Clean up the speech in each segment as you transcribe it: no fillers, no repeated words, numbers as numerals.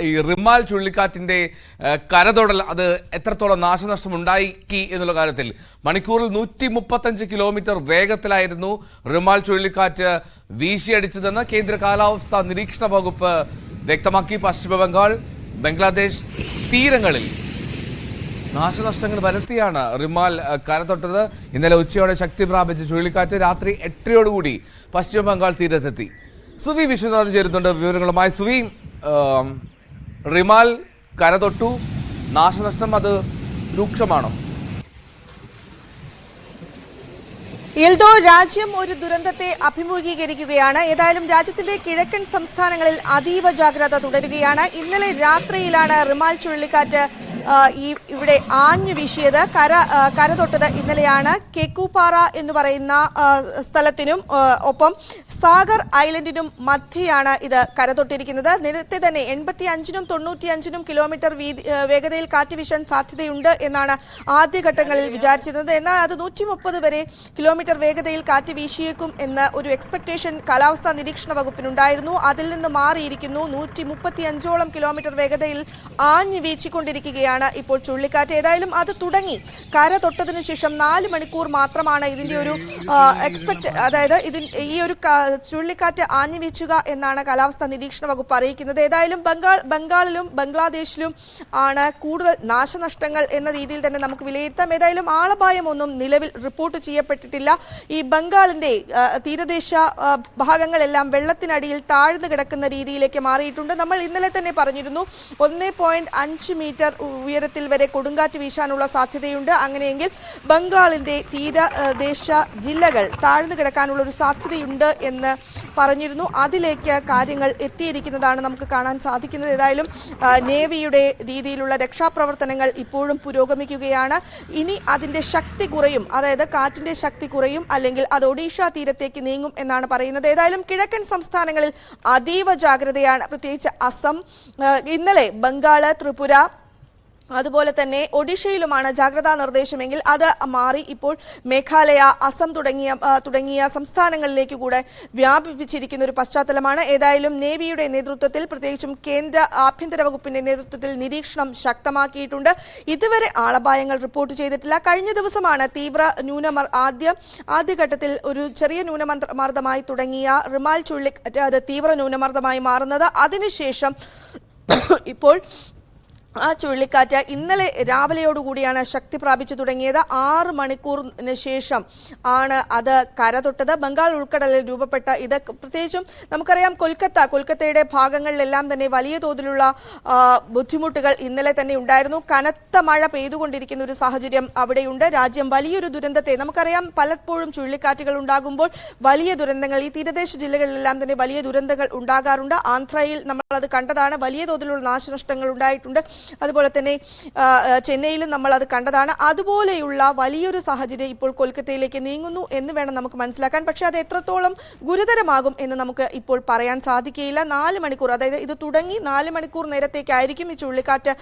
ഈ റിമാൽ ചുഴലിക്കാറ്റിന്റെ കരതൊടൽ അത് എത്രത്തോളം നാശനഷ്ടം ഉണ്ടാക്കി എന്നുള്ള കാര്യത്തിൽ മണിക്കൂറിൽ 135 കിലോമീറ്റർ വേഗത്തിലായിരുന്നു റിമാൽ ചുഴലിക്കാറ്റ് വീശിയടിച്ചതെന്ന് കേന്ദ്ര കാലാവസ്ഥാ നിരീക്ഷണ വകുപ്പ് വ്യക്തമാക്കി. പശ്ചിമ ബംഗാൾ, ബംഗ്ലാദേശ് തീരങ്ങളിൽ നാശനഷ്ടങ്ങൾ വരുത്തിയാണ് റിമാൽ കരതൊട്ടത്. ഇന്നലെ ഉച്ചയോടെ ശക്തി പ്രാപിച്ച ചുഴലിക്കാറ്റ് രാത്രി 8:00 പശ്ചിമ ബംഗാൾ തീരത്തെത്തി. സുവി വിശ്വനാഥൻ ചേരുന്നുണ്ട് വിവരങ്ങളുമായി. സുവി, റിമാൽ കരതൊട്ടു, നാശനഷ്ടം അത് രൂക്ഷമാണോ? എൽദോ, രാജ്യം ഒരു ദുരന്തത്തെ അഭിമുഖീകരിക്കുകയാണ്. ഏതായാലും രാജ്യത്തിന്റെ കിഴക്കൻ സംസ്ഥാനങ്ങളിൽ അതീവ ജാഗ്രത തുടരുകയാണ്. ഇന്നലെ രാത്രിയിലാണ് റിമാൽ ചുഴലിക്കാറ്റ് ഇവിടെ ആഞ്ഞു വീശിയത്. കരതൊട്ടത് ഇന്നലെയാണ്. കെക്കുപാറ എന്ന് പറയുന്ന സ്ഥലത്തിനും ഒപ്പം സാഗർ ഐലൻഡിനും മധ്യയാണ് ഇത് കരതൊട്ടിരിക്കുന്നത്. നേരത്തെ തന്നെ 85-നും 95-നും കിലോമീറ്റർ വേഗതയിൽ കാറ്റ് വീശാൻ സാധ്യതയുണ്ട് എന്നാണ് ആദ്യഘട്ടങ്ങളിൽ വിചാരിച്ചിരുന്നത്. എന്നാൽ അത് 130 വരെ കിലോമീറ്റർ വേഗതയിൽ കാറ്റ് വീശിയേക്കും എന്ന ഒരു എക്സ്പെക്ടേഷൻ കാലാവസ്ഥാ നിരീക്ഷണ വകുപ്പിനുണ്ടായിരുന്നു. അതിൽ നിന്ന് മാറിയിരിക്കുന്നു. 135ഓളം കിലോമീറ്റർ വേഗതയിൽ ആഞ്ഞു വീശിക്കൊണ്ടിരിക്കുകയാണ് ഇപ്പോൾ ചുഴലിക്കാറ്റ്. ഏതായാലും അത് തുടങ്ങി. കര തൊട്ടതിനു ശേഷം 4 മണിക്കൂർ മാത്രമാണ് ഇതിന്റെ ഒരു അതായത് ഈ ഒരു ചുഴലിക്കാറ്റ് ആഞ്ഞു വീശുക എന്നാണ് കാലാവസ്ഥാ നിരീക്ഷണ വകുപ്പ് അറിയിക്കുന്നത്. ഏതായാലും ബംഗാളിലും ബംഗ്ലാദേശിലും ആണ് കൂടുതൽ നാശനഷ്ടങ്ങൾ എന്ന രീതിയിൽ തന്നെ നമുക്ക് വിലയിരുത്താം. ഏതായാലും ആളപായമൊന്നും നിലവിൽ റിപ്പോർട്ട് ചെയ്യപ്പെട്ടിട്ടില്ല. ഈ ബംഗാളിന്റെ തീരദേശ ഭാഗങ്ങളെല്ലാം വെള്ളത്തിനടിയിൽ താഴ്ന്നു കിടക്കുന്ന രീതിയിലേക്ക് മാറിയിട്ടുണ്ട്. നമ്മൾ ഇന്നലെ തന്നെ പറഞ്ഞിരുന്നു 1.5 മീറ്റർ ഉയരത്തിൽ വരെ കൊടുങ്കാറ്റ് വീശാനുള്ള സാധ്യതയുണ്ട്. അങ്ങനെയെങ്കിൽ ബംഗാളിന്റെ തീരദേശ ജില്ലകൾ താഴ്ന്നു കിടക്കാനുള്ള ഒരു സാധ്യതയുണ്ട് എന്ന് പറഞ്ഞിരുന്നു. അതിലേക്ക് കാര്യങ്ങൾ എത്തിയിരിക്കുന്നതാണ് നമുക്ക് കാണാൻ സാധിക്കുന്നത്. ഏതായാലും നേവിയുടെ രീതിയിലുള്ള രക്ഷാപ്രവർത്തനങ്ങൾ ഇപ്പോഴും പുരോഗമിക്കുകയാണ്. ഇനി അതിന്റെ ശക്തി കുറയും, അതായത് കാറ്റിന്റെ ശക്തി കുറയും, അല്ലെങ്കിൽ അത് ഒഡീഷ തീരത്തേക്ക് നീങ്ങും എന്നാണ് പറയുന്നത്. ഏതായാലും കിഴക്കൻ സംസ്ഥാനങ്ങളിൽ അതീവ ജാഗ്രതയാണ്. പ്രത്യേകിച്ച് അസം, ഇന്നലെ ബംഗാള്, ത്രിപുര, അതുപോലെ തന്നെ ഒഡീഷയിലുമാണ് ജാഗ്രതാ നിർദ്ദേശമെങ്കിൽ അത് മാറി ഇപ്പോൾ മേഘാലയ, അസം തുടങ്ങിയ സംസ്ഥാനങ്ങളിലേക്ക് കൂടെ വ്യാപിപ്പിച്ചിരിക്കുന്ന ഒരു പശ്ചാത്തലമാണ്. ഏതായാലും നേവിയുടെ നേതൃത്വത്തിൽ, പ്രത്യേകിച്ചും കേന്ദ്ര ആഭ്യന്തര വകുപ്പിന്റെ നേതൃത്വത്തിൽ നിരീക്ഷണം ശക്തമാക്കിയിട്ടുണ്ട്. ഇതുവരെ ആളപായങ്ങൾ റിപ്പോർട്ട് ചെയ്തിട്ടില്ല. കഴിഞ്ഞ ദിവസമാണ് ആദ്യഘട്ടത്തിൽ ഒരു ചെറിയ ന്യൂനമർദ്ദമായി തുടങ്ങിയ റിമാൽ ചുഴലിക്കാറ്റ് അത് തീവ്ര ന്യൂനമർദ്ദമായി മാറുന്നത്. അതിനുശേഷം ഇപ്പോൾ ആ ചുഴലിക്കാറ്റ് ഇന്നലെ രാവിലെയോടുകൂടിയാണ് ശക്തി പ്രാപിച്ചു തുടങ്ങിയത്. 6 മണിക്കൂറിന് ശേഷം ആണ് അത് കരതൊട്ടത്. ബംഗാൾ ഉൾക്കടലിൽ രൂപപ്പെട്ട ഇത് പ്രത്യേകിച്ചും നമുക്കറിയാം കൊൽക്കത്തയുടെ ഭാഗങ്ങളിലെല്ലാം തന്നെ വലിയ തോതിലുള്ള ബുദ്ധിമുട്ടുകൾ ഇന്നലെ തന്നെ ഉണ്ടായിരുന്നു. കനത്ത മഴ പെയ്തുകൊണ്ടിരിക്കുന്ന ഒരു സാഹചര്യം അവിടെയുണ്ട്. രാജ്യം വലിയൊരു ദുരന്തത്തെ, നമുക്കറിയാം പലപ്പോഴും ചുഴലിക്കാറ്റുകൾ ഉണ്ടാകുമ്പോൾ വലിയ ദുരന്തങ്ങൾ ഈ തീരദേശ ജില്ലകളിലെല്ലാം തന്നെ വലിയ ദുരന്തങ്ങൾ ഉണ്ടാകാറുണ്ട്. ആന്ധ്രയിൽ നമ്മൾ അത് കണ്ടതാണ്. വലിയ തോതിലുള്ള നാശനഷ്ടങ്ങൾ ഉണ്ടായിട്ടുണ്ട്. അതുപോലെ തന്നെ ചെന്നൈയിലും നമ്മൾ അത് കണ്ടതാണ്. അതുപോലെയുള്ള വലിയൊരു സാഹചര്യം ഇപ്പോൾ കൊൽക്കത്തയിലേക്ക് നീങ്ങുന്നു എന്ന് വേണം നമുക്ക് മനസ്സിലാക്കാൻ. പക്ഷേ അത് എത്രത്തോളം ഗുരുതരമാകും എന്ന് നമുക്ക് ഇപ്പോൾ പറയാൻ സാധിക്കുകയില്ല. 4 മണിക്കൂർ, അതായത് ഇത് തുടങ്ങി 4 മണിക്കൂർ നേരത്തേക്കായിരിക്കും ഈ ചുഴലിക്കാറ്റ്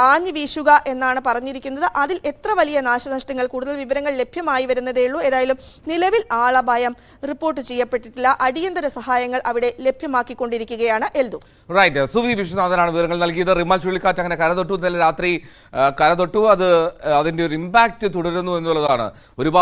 ആഞ്ഞു വീശുക എന്നാണ് പറഞ്ഞിരിക്കുന്നത്. അതിൽ എത്ര വലിയ നാശനഷ്ടങ്ങൾ, കൂടുതൽ വിവരങ്ങൾ ലഭ്യമായി വരുന്നതേ ഉള്ളൂ. ഏതായാലും നിലവിൽ ആളപായം റിപ്പോർട്ട് ചെയ്യപ്പെട്ടിട്ടില്ല. അടിയന്തര സഹായങ്ങൾ അവിടെ ലഭ്യമാക്കിക്കൊണ്ടിരിക്കുകയാണ്. എൽദു, റൈറ്റ്. സുവി വിശ്വനാഥനാണ് വിവരങ്ങൾ നൽകിയത്. റിമാൽ ചുഴലിക്കാറ്റ് അങ്ങനെ കരതൊട്ടു, ഇന്നലെ രാത്രി കരതൊട്ടു. അതിന്റെ ഒരു ഇമ്പാക്ട് തുടരുന്നു എന്നുള്ളതാണ്. ഒരുപാട്